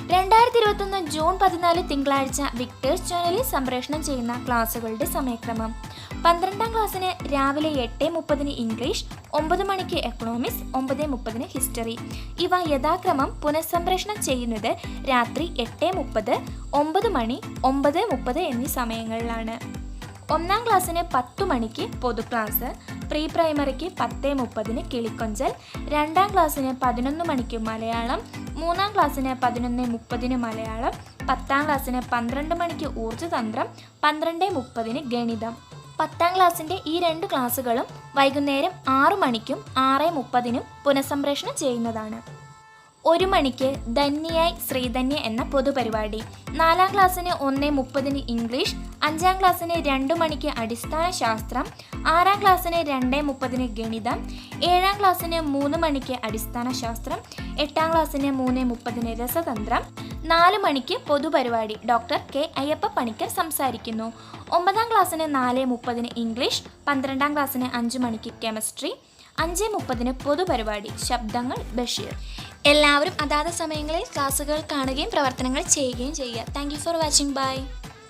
2021 June 14 തിങ്കളാഴ്ച വിക്ടേഴ്സ് ചാനലിൽ സംപ്രേഷണം ചെയ്യുന്ന ക്ലാസുകളുടെ സമയക്രമം: 12ാം ക്ലാസ്സിന് രാവിലെ 8:30 ഇംഗ്ലീഷ്, 9 മണിക്ക് എക്കണോമിക്സ്, 9:30 ഹിസ്റ്ററി. ഇവ യഥാക്രമം പുനഃസംപ്രേഷണം ചെയ്യുന്നത് രാത്രി 8:30, 9 മണി, 9:30 എന്നീ സമയങ്ങളിലാണ്. 1ാം ക്ലാസ്സിന് 10 മണിക്ക് പൊതു ക്ലാസ്, പ്രീ പ്രൈമറിക്ക് 10:30 കിളിക്കൊഞ്ചൽ, 2ാം ക്ലാസ്സിന് 11 മണിക്ക് മലയാളം, 3ാം ക്ലാസ്സിന് 11:30 മലയാളം, 10ാം ക്ലാസ്സിന് 12 മണിക്ക് ഊർജ്ജതന്ത്രം, 12:30 ഗണിതം. 10ാം ക്ലാസ്സിൻ്റെ ഈ 2 ക്ലാസ്സുകളും വൈകുന്നേരം 6 മണിക്കും 6:30 പുനഃസംപ്രേഷണം ചെയ്യുന്നതാണ്. 1 മണിക്ക് ധന്യയായി ശ്രീധന്യ എന്ന പൊതുപരിപാടി. 4ാം ക്ലാസ്സിന് 1:30 ഇംഗ്ലീഷ്, 5ാം ക്ലാസ്സിന് 2 മണിക്ക് അടിസ്ഥാന ശാസ്ത്രം, 6ാം ക്ലാസ്സിന് 2:30 ഗണിതം, 7ാം ക്ലാസ്സിന് 3 മണിക്ക് അടിസ്ഥാന ശാസ്ത്രം, 8ാം ക്ലാസ്സിന് 3:30 രസതന്ത്രം, 4 മണിക്ക് പൊതുപരിപാടി ഡോക്ടർ കെ അയ്യപ്പ പണിക്കർ സംസാരിക്കുന്നു. 9ാം ക്ലാസ്സിന് 4:30 ഇംഗ്ലീഷ്, 12ാം ക്ലാസ്സിന് 5 മണിക്ക് കെമിസ്ട്രി, 5:30 പൊതുപരിപാടി ശബ്ദങ്ങൾ ബഷീർ. എല്ലാവരും അതാത് സമയങ്ങളിൽ ക്ലാസ്സുകൾ കാണുകയും പ്രവർത്തനങ്ങൾ ചെയ്യുകയും ചെയ്യുക. Thank you for watching. By.